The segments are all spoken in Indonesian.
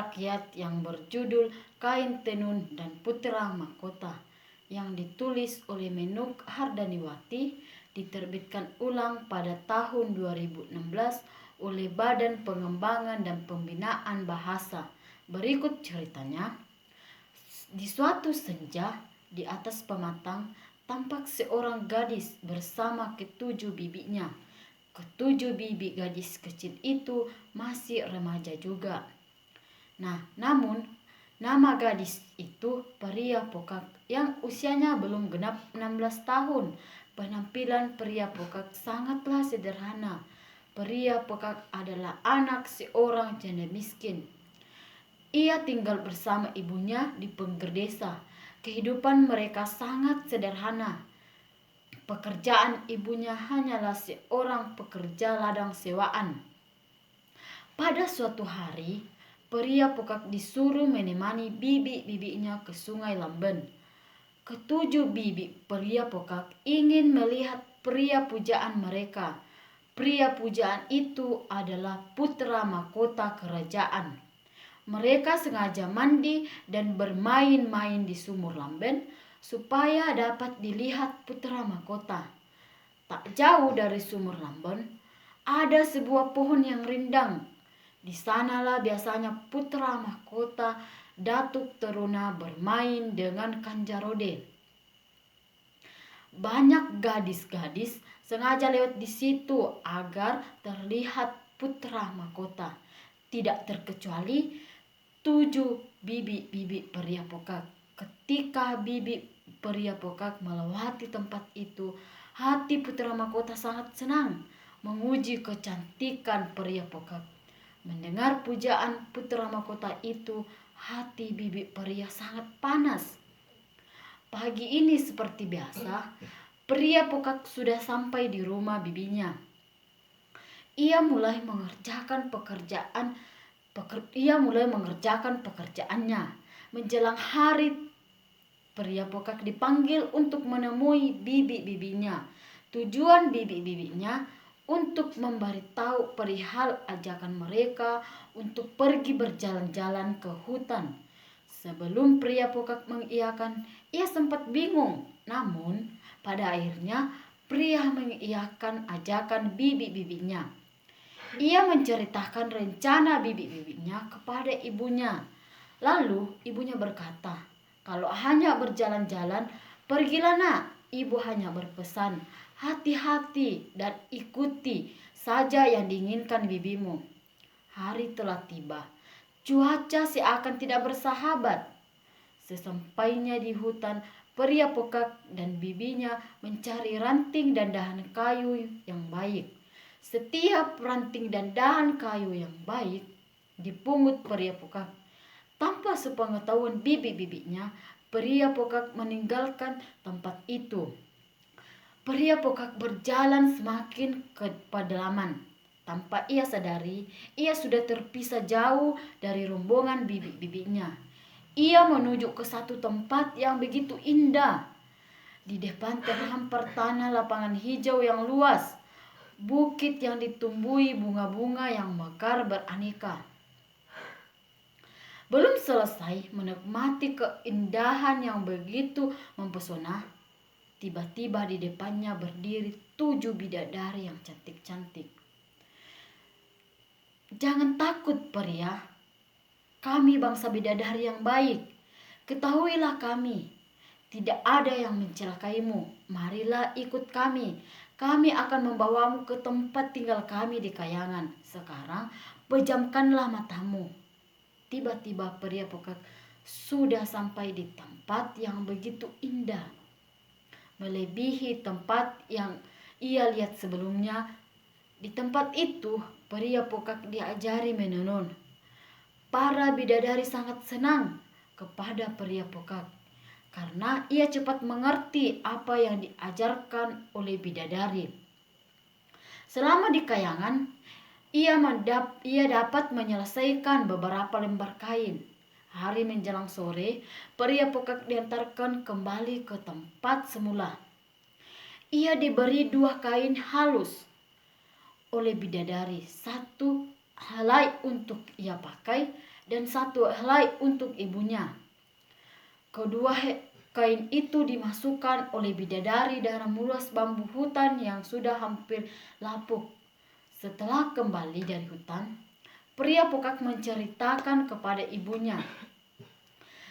rakyat yang berjudul Kain Tenun dan Putra Mahkota yang ditulis oleh Menuk Hardaniwati, diterbitkan ulang pada tahun 2016 oleh Badan Pengembangan dan Pembinaan Bahasa. Berikut ceritanya. Di suatu senja, di atas pematang, tampak seorang gadis bersama ketujuh bibinya. Ketujuh bibi gadis kecil itu masih remaja juga. Namun nama gadis itu Pria Pokak yang usianya belum genap 16 tahun. Penampilan Pria Pokak sangatlah sederhana. Pria Pokak adalah anak seorang janda miskin. Ia tinggal bersama ibunya di pinggir desa. Kehidupan mereka sangat sederhana. Pekerjaan ibunya hanyalah seorang pekerja ladang sewaan. Pada suatu hari, Pria Pokak disuruh menemani bibi-bibinya ke Sungai Lamben. Ketujuh bibi Pria Pokak ingin melihat pria pujaan mereka. Pria pujaan itu adalah putra mahkota kerajaan. Mereka sengaja mandi dan bermain-main di sumur Lamben supaya dapat dilihat putra mahkota. Tak jauh dari sumur Lamben ada sebuah pohon yang rindang. Di sanalah biasanya putra mahkota Datuk Teruna bermain dengan Kanjarode. Banyak gadis-gadis sengaja lewat di situ agar terlihat putra mahkota. Tidak terkecuali 7 bibi-bibi Pria Pokak. Ketika bibi Pria Pokak melewati tempat itu, hati putra mahkota sangat senang, memuji kecantikan Pria Pokak. Mendengar pujaan putra mahkota itu, hati bibi Pria sangat panas. Pagi ini seperti biasa, Pria Pokak sudah sampai di rumah bibinya. Ia mulai mengerjakan pekerjaannya. Menjelang hari, Pria Pokak dipanggil untuk menemui bibi-bibinya. Tujuan bibi-bibinya untuk memberitahu perihal ajakan mereka untuk pergi berjalan-jalan ke hutan. Sebelum Pria Pokak mengiyakan, ia sempat bingung. Namun, pada akhirnya pria mengiyakan ajakan bibi-bibinya. Ia menceritakan rencana bibi-bibinya kepada ibunya. Lalu ibunya berkata, "Kalau hanya berjalan-jalan, pergilah nak." Ibu hanya berpesan, "Hati-hati dan ikuti saja yang diinginkan bibimu." Hari telah tiba. Cuaca seakan tidak bersahabat. Sesampainya di hutan, Pria Pokak dan bibinya mencari ranting dan dahan kayu yang baik. Setiap ranting dan dahan kayu yang baik dipungut Pria Pokak. Tanpa sepengetahuan bibi-bibinya, Pria Pokak meninggalkan tempat itu. Pria Pokak berjalan semakin ke pedalaman. Tanpa ia sadari, ia sudah terpisah jauh dari rombongan bibi-bibinya. Ia menuju ke satu tempat yang begitu indah. Di depan terhampar tanah lapangan hijau yang luas. Bukit yang ditumbuhi bunga-bunga yang mekar beraneka. Belum selesai menikmati keindahan yang begitu mempesona, tiba-tiba di depannya berdiri 7 bidadari yang cantik-cantik. "Jangan takut, Pria. Kami bangsa bidadari yang baik. Ketahuilah kami, tidak ada yang mencelakaimu. Marilah ikut kami. Kami akan membawamu ke tempat tinggal kami di Kayangan. Sekarang pejamkanlah matamu." Tiba-tiba Pria Pokak sudah sampai di tempat yang begitu indah, melebihi tempat yang ia lihat sebelumnya. Di tempat itu, Pria Pokak diajari menenun. Para bidadari sangat senang kepada Pria Pokak karena ia cepat mengerti apa yang diajarkan oleh bidadari. Selama di Kayangan, ia dapat menyelesaikan beberapa lembar kain. Hari menjelang sore, Pria Pokak diantarkan kembali ke tempat semula. Ia diberi 2 kain halus oleh bidadari. Satu helai untuk ia pakai dan satu helai untuk ibunya. Kedua kain itu dimasukkan oleh bidadari dalam luas bambu hutan yang sudah hampir lapuk. Setelah kembali dari hutan, pria pokak menceritakan kepada ibunya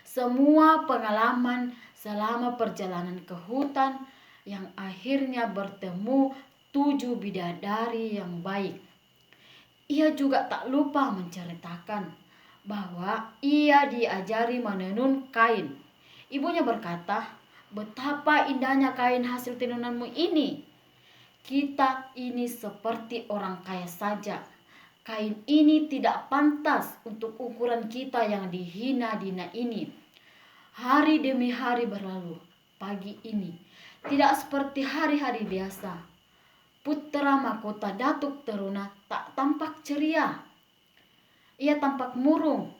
semua pengalaman selama perjalanan ke hutan yang akhirnya bertemu 7 bidadari yang baik. Ia juga tak lupa menceritakan bahwa ia diajari menenun kain. Ibunya berkata, "Betapa indahnya kain hasil tenunanmu ini. Kita ini seperti orang kaya saja. Kain ini tidak pantas untuk ukuran kita yang dihina-dina ini." Hari demi hari berlalu. Pagi ini tidak seperti hari-hari biasa. Putra mahkota Datuk Teruna tak tampak ceria. Ia tampak murung.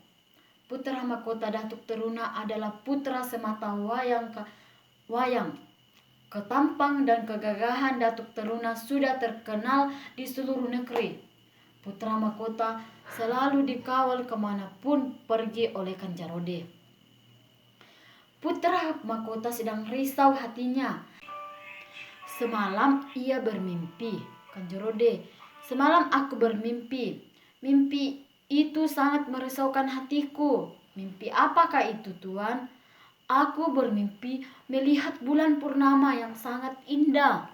Putra mahkota Datuk Teruna adalah putra semata wayang. Ketampang dan kegagahan Datuk Teruna sudah terkenal di seluruh negeri. Putra mahkota selalu dikawal kemanapun pergi oleh Kanjarode. Putra mahkota sedang risau hatinya. Semalam ia bermimpi, Kanjarode. "Semalam aku bermimpi. Mimpi itu sangat merisaukan hatiku." "Mimpi apakah itu, Tuan?" "Aku bermimpi melihat bulan purnama yang sangat indah.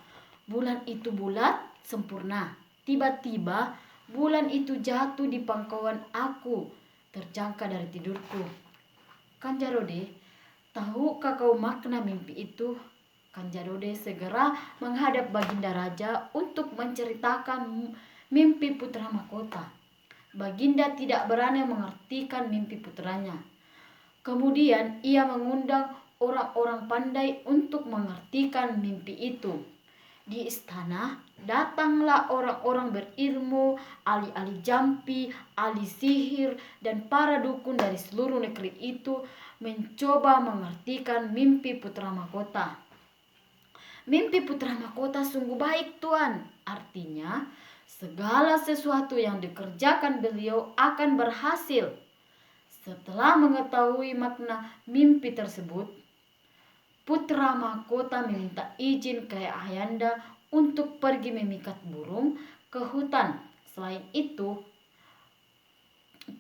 Bulan itu bulat, sempurna. Tiba-tiba bulan itu jatuh di pangkuan aku, terjangka dari tidurku." "Kanjarode, tahukah kau makna mimpi itu?" Kanjarode segera menghadap Baginda Raja untuk menceritakan mimpi putra mahkota. Baginda tidak berani mengartikan mimpi putranya. Kemudian ia mengundang orang-orang pandai untuk mengartikan mimpi itu. Di istana datanglah orang-orang berilmu, ahli-ahli jampi, ahli sihir, dan para dukun dari seluruh negeri itu mencoba mengartikan mimpi putra mahkota. "Mimpi putra mahkota sungguh baik, Tuan. Artinya segala sesuatu yang dikerjakan beliau akan berhasil." Setelah mengetahui makna mimpi tersebut, putra mahkota meminta izin ke Ayahanda untuk pergi memikat burung ke hutan. Selain itu,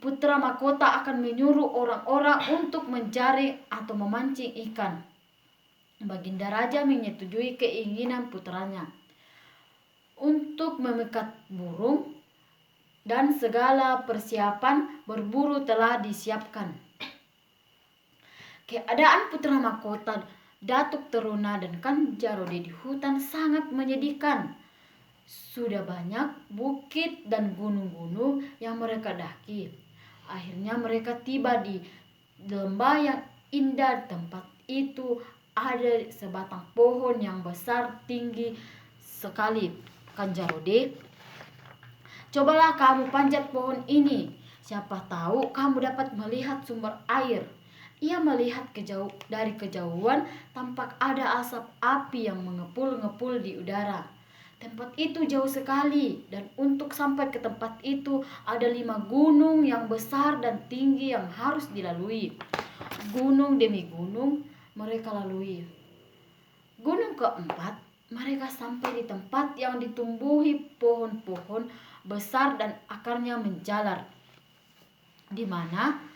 putra mahkota akan menyuruh orang-orang untuk mencari atau memancing ikan. Baginda Raja menyetujui keinginan putranya untuk memikat burung, dan segala persiapan berburu telah disiapkan. Keadaan putra mahkota Datuk Teruna dan Kanjarode di hutan sangat menyedihkan. Sudah banyak bukit dan gunung-gunung yang mereka daki. Akhirnya mereka tiba di lembah yang indah. Tempat itu ada sebatang pohon yang besar tinggi sekali. "Kanjarode, cobalah kamu panjat pohon ini. Siapa tahu kamu dapat melihat sumber air." Ia melihat dari kejauhan tampak ada asap api yang mengepul-ngepul di udara. Tempat itu jauh sekali, dan untuk sampai ke tempat itu ada 5 gunung yang besar dan tinggi yang harus dilalui. Gunung demi gunung mereka lalui. Gunung keempat, mereka sampai di tempat yang ditumbuhi pohon-pohon besar dan akarnya menjalar di mana-mana.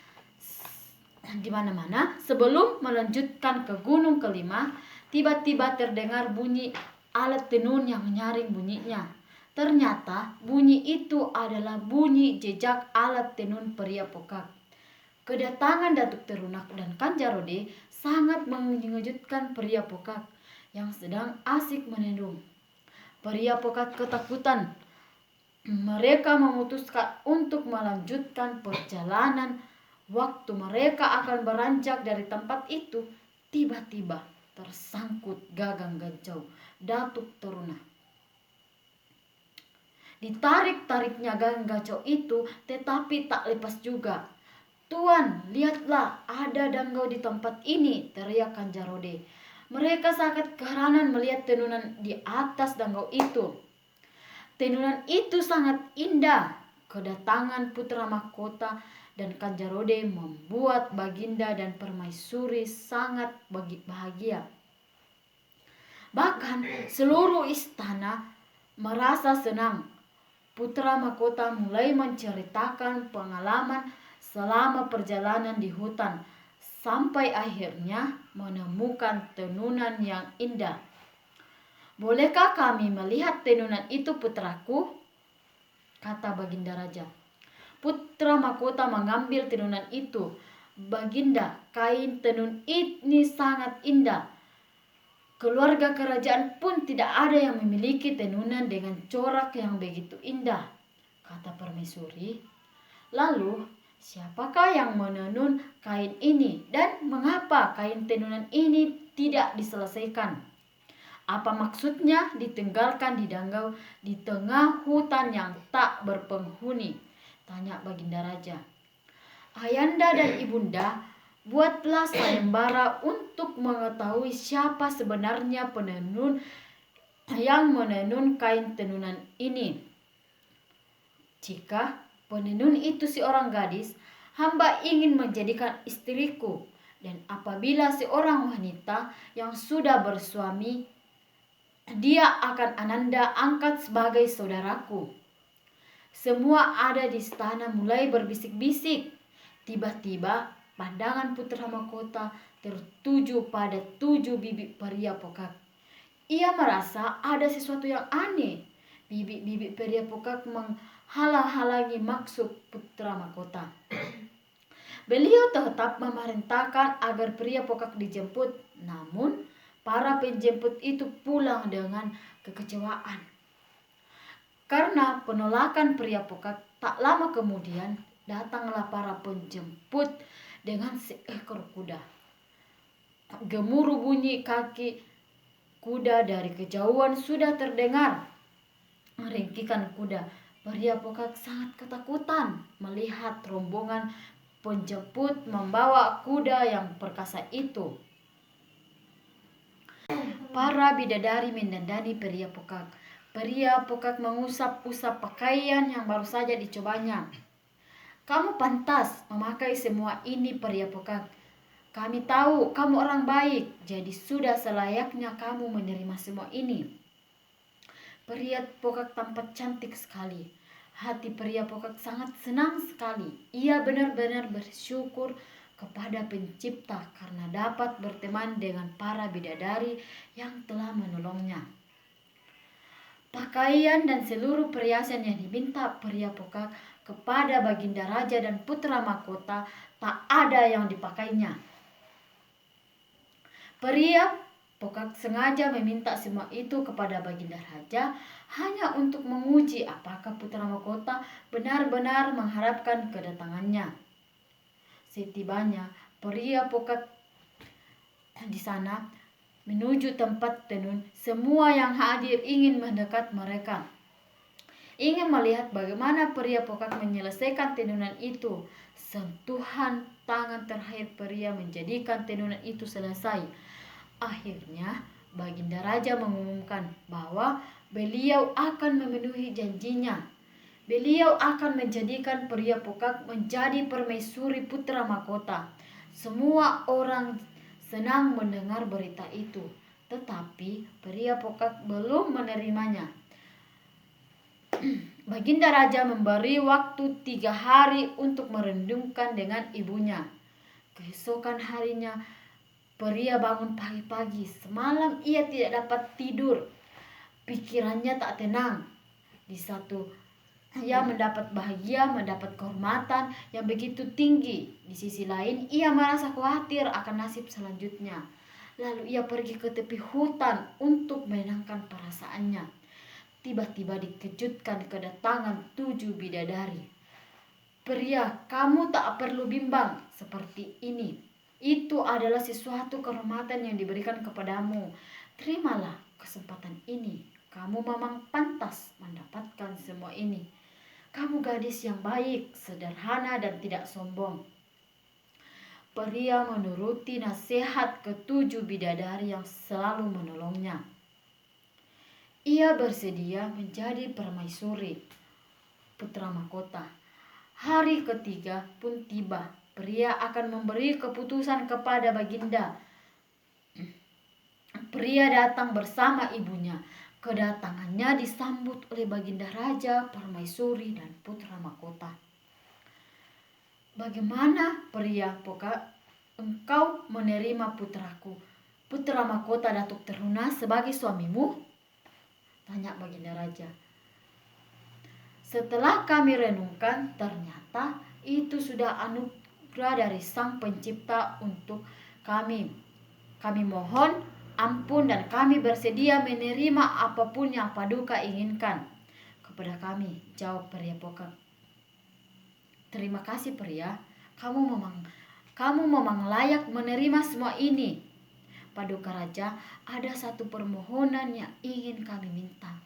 Sebelum melanjutkan ke gunung kelima, tiba-tiba terdengar bunyi alat tenun yang nyaring bunyinya. Ternyata bunyi itu adalah bunyi jejak alat tenun pria pokak. Kedatangan Datuk Teruna dan Kanjarode sangat mengejutkan pria pokak yang sedang asik menenun. Pria pokak ketakutan. Mereka memutuskan untuk melanjutkan perjalanan. Waktu mereka akan beranjak dari tempat itu, tiba-tiba tersangkut gagang gancau Datuk Teruna. Ditarik-tariknya gagang gancau itu, tetapi tak lepas juga. "Tuan, lihatlah, ada danggau di tempat ini," teriak Kanjarode. Mereka sangat keheranan melihat tenunan di atas danggau itu. Tenunan itu sangat indah. Kedatangan putra mahkota dan Kanjarode membuat Baginda dan Permaisuri sangat bahagia. Bahkan seluruh istana merasa senang. Putra mahkota mulai menceritakan pengalaman selama perjalanan di hutan sampai akhirnya menemukan tenunan yang indah. "Bolehkah kami melihat tenunan itu, putraku?" kata Baginda Raja. Putra mahkota mengambil tenunan itu. "Baginda, kain tenun ini sangat indah. Keluarga kerajaan pun tidak ada yang memiliki tenunan dengan corak yang begitu indah," kata Permaisuri. "Lalu, siapakah yang menenun kain ini dan mengapa kain tenunan ini tidak diselesaikan? Apa maksudnya ditinggalkan di danau di tengah hutan yang tak berpenghuni?" tanya Baginda Raja. "Ayanda dan Ibunda, buatlah sayembara untuk mengetahui siapa sebenarnya penenun yang menenun kain tenunan ini. Jika penenun itu seorang gadis, hamba ingin menjadikan istriku, dan apabila seorang wanita yang sudah bersuami, dia akan Ananda angkat sebagai saudaraku." Semua ada di istana mulai berbisik-bisik. Tiba-tiba pandangan putra mahkota tertuju pada 7 bibit pria pokak. Ia merasa ada sesuatu yang aneh. Bibit-bibit pria pokak menghalang-halangi maksud putra mahkota. Beliau tetap memerintahkan agar pria pokak dijemput, namun para penjemput itu pulang dengan kekecewaan. Karena penolakan pria pokak, tak lama kemudian datanglah para penjemput dengan seekor kuda. Gemuruh bunyi kaki kuda dari kejauhan sudah terdengar. Ringkikan kuda. Pria pokak sangat ketakutan melihat rombongan penjemput membawa kuda yang perkasa itu. Para bidadari mendandani pria pokak. Pria pokak mengusap-usap pakaian yang baru saja dicobanya. "Kamu pantas memakai semua ini, pria pokak. Kami tahu kamu orang baik, jadi sudah selayaknya kamu menerima semua ini." Pria pokak tampak cantik sekali. Hati pria pokak sangat senang sekali. Ia benar-benar bersyukur kepada Pencipta karena dapat berteman dengan para bidadari yang telah menolongnya. Pakaian dan seluruh perhiasan yang diminta pria pokak kepada Baginda Raja dan putra mahkota tak ada yang dipakainya. Pria pokak sengaja meminta semua itu kepada Baginda Raja hanya untuk menguji apakah putra mahkota benar-benar mengharapkan kedatangannya. Setibanya pria pokak di sana menuju tempat tenun, semua yang hadir ingin mendekat mereka, ingin melihat bagaimana pria pokak menyelesaikan tenunan itu. Sentuhan tangan terakhir pria menjadikan tenunan itu selesai. Akhirnya Baginda Raja mengumumkan bahwa beliau akan memenuhi janjinya. Beliau akan menjadikan pria pokak menjadi permaisuri putra mahkota. Semua orang senang mendengar berita itu, tetapi pria pokak belum menerimanya. Baginda Raja memberi waktu 3 hari untuk merenungkan dengan ibunya. Keesokan harinya pria bangun pagi-pagi. Semalam ia tidak dapat tidur. Pikirannya tak tenang. Di satu ia mendapat bahagia, mendapat kehormatan yang begitu tinggi. Di sisi lain, ia merasa khawatir akan nasib selanjutnya. Lalu ia pergi ke tepi hutan untuk menenangkan perasaannya. Tiba-tiba dikejutkan kedatangan 7 bidadari. "Pria, kamu tak perlu bimbang seperti ini. Itu adalah sesuatu kehormatan yang diberikan kepadamu. Terimalah kesempatan ini. Kamu memang pantas mendapatkan semua ini. Kamu gadis yang baik, sederhana dan tidak sombong." Pria menuruti nasihat ke-7 bidadari yang selalu menolongnya. Ia bersedia menjadi permaisuri putra mahkota. Hari ketiga pun tiba. Pria akan memberi keputusan kepada Baginda. Pria datang bersama ibunya. Kedatangannya disambut oleh Baginda Raja, Permaisuri, dan Putra Mahkota. "Bagaimana, Pria Poka, engkau menerima putraku, Putra Mahkota Datuk Teruna sebagai suamimu?" tanya Baginda Raja. "Setelah kami renungkan, ternyata itu sudah anugerah dari Sang Pencipta untuk kami. Kami mohon ampun dan kami bersedia menerima apapun yang Paduka inginkan kepada kami," jawab Pria Pokak. "Terima kasih, Pria. Kamu memang layak menerima semua ini. Paduka Raja, ada satu permohonan yang ingin kami minta.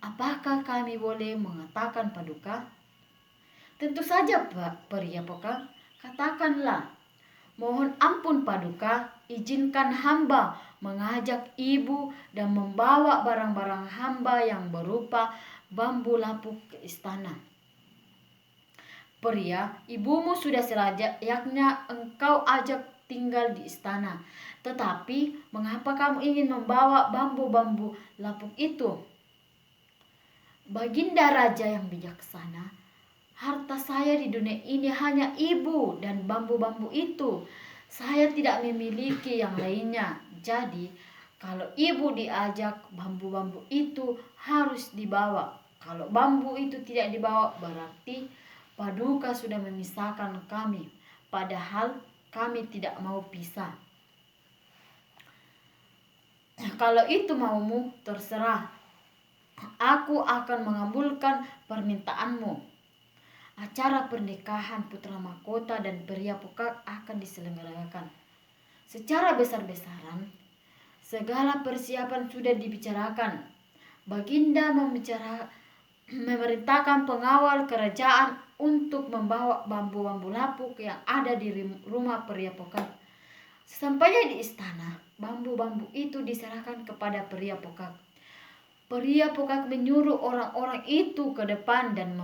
Apakah kami boleh mengatakan, Paduka?" "Tentu saja, Pak Pria Pokak. Katakanlah." "Mohon ampun Paduka, izinkan hamba mengajak ibu dan membawa barang-barang hamba yang berupa bambu lapuk ke istana." "Pria, ibumu sudah selayaknya engkau ajak tinggal di istana. Tetapi mengapa kamu ingin membawa bambu-bambu lapuk itu?" "Baginda Raja yang bijaksana, harta saya di dunia ini hanya ibu dan bambu-bambu itu. Saya tidak memiliki yang lainnya. Jadi, kalau ibu diajak, bambu-bambu itu harus dibawa. Kalau bambu itu tidak dibawa, berarti Paduka sudah memisahkan kami. Padahal kami tidak mau pisah. Kalau itu maumu, terserah. Aku akan mengabulkan permintaanmu." Acara pernikahan Putra Mahkota dan Pria Pokak akan diselenggarakan secara besar-besaran. Segala persiapan sudah dibicarakan. Baginda memerintahkan pengawal kerajaan untuk membawa bambu-bambu lapuk yang ada di rumah Pria Pokak. Sesampainya di istana, bambu-bambu itu diserahkan kepada Pria Pokak. Pria Pokak menyuruh orang-orang itu ke depan dan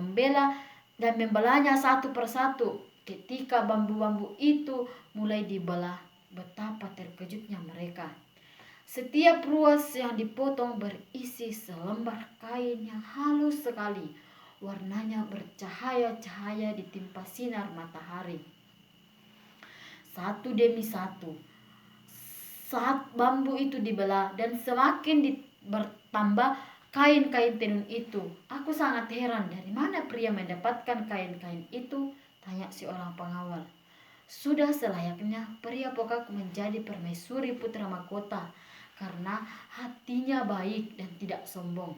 membelanya satu persatu. Ketika bambu-bambu itu mulai dibelah, betapa terkejutnya mereka. Setiap ruas yang dipotong berisi selembar kain yang halus sekali. Warnanya bercahaya-cahaya ditimpa sinar matahari. Satu demi satu, saat bambu itu dibelah dan semakin bertambah kain-kain tenun itu. "Aku sangat heran, dari mana pria mendapatkan kain-kain itu?" tanya si orang pengawal. "Sudah selayaknya Pria Pokak menjadi permaisuri Putra Mahkota karena hatinya baik dan tidak sombong."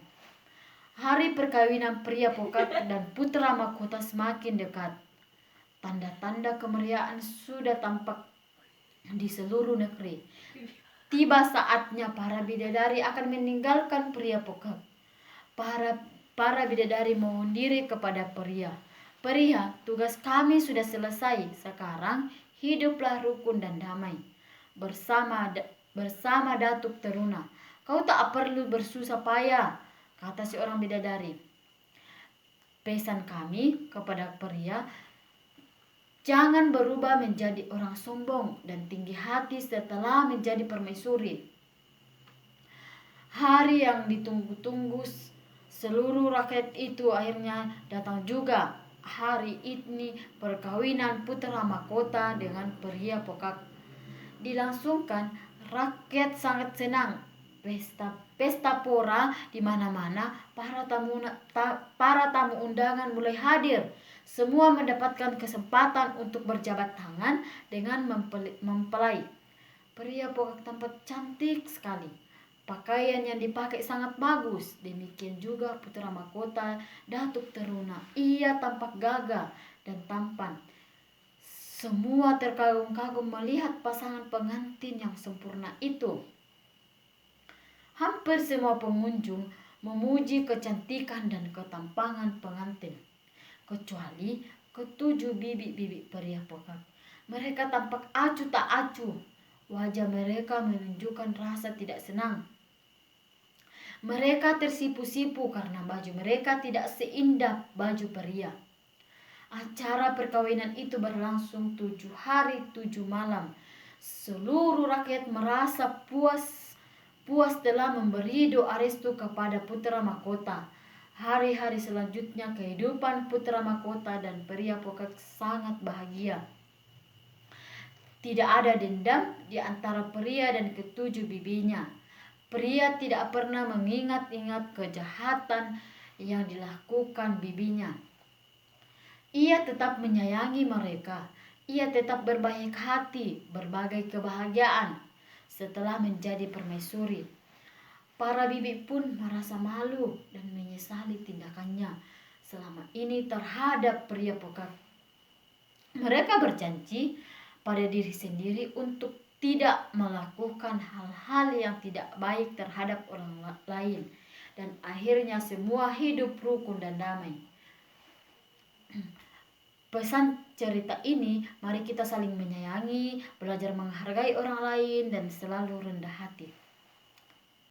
Hari perkawinan Pria Pokak dan Putra Mahkota semakin dekat. Tanda-tanda kemeriahan sudah tampak di seluruh negeri. Tiba saatnya para bidadari akan meninggalkan Pria Pokak. Para bidadari mohon diri kepada Pria. "Pria, tugas kami sudah selesai. Sekarang hiduplah rukun dan damai bersama Datuk Teruna. Kau tak perlu bersusah payah," kata si orang bidadari. "Pesan kami kepada Pria, jangan berubah menjadi orang sombong dan tinggi hati setelah menjadi permaisuri." Hari yang ditunggu-tunggu seluruh rakyat itu akhirnya datang juga. Hari ini perkawinan Putra Mahkota dengan Pria Pokak dilangsungkan. Rakyat sangat senang. Pesta pora di mana-mana. Para tamu undangan mulai hadir. Semua mendapatkan kesempatan untuk berjabat tangan dengan mempelai. Pria Pokak tampak cantik sekali. Pakaian yang dipakai sangat bagus. Demikian juga Putra Mahkota Datuk Teruna. Ia tampak gagah dan tampan. Semua terkagum-kagum melihat pasangan pengantin yang sempurna itu. Hampir semua pengunjung memuji kecantikan dan ketampangan pengantin, kecuali ketujuh bibi-bibi Pria Pokak. Mereka tampak acuh tak acuh. Wajah mereka menunjukkan rasa tidak senang. Mereka tersipu-sipu karena baju mereka tidak seindah baju pria. Acara perkawinan itu berlangsung 7 hari 7 malam. Seluruh rakyat merasa puas telah memberi doa restu kepada putra mahkota. Hari-hari selanjutnya kehidupan putra mahkota dan peri Apokat sangat bahagia. Tidak ada dendam di antara pria dan ketujuh bibinya. Pria tidak pernah mengingat-ingat kejahatan yang dilakukan bibinya. Ia tetap menyayangi mereka. Ia tetap berbaik hati, berbagai kebahagiaan setelah menjadi permaisuri. Para bibi pun merasa malu dan menyesali tindakannya selama ini terhadap pria Pokat. Mereka berjanji pada diri sendiri untuk tidak melakukan hal-hal yang tidak baik terhadap orang lain, dan akhirnya semua hidup rukun dan damai. Pesan cerita ini, mari kita saling menyayangi, belajar menghargai orang lain, dan selalu rendah hati.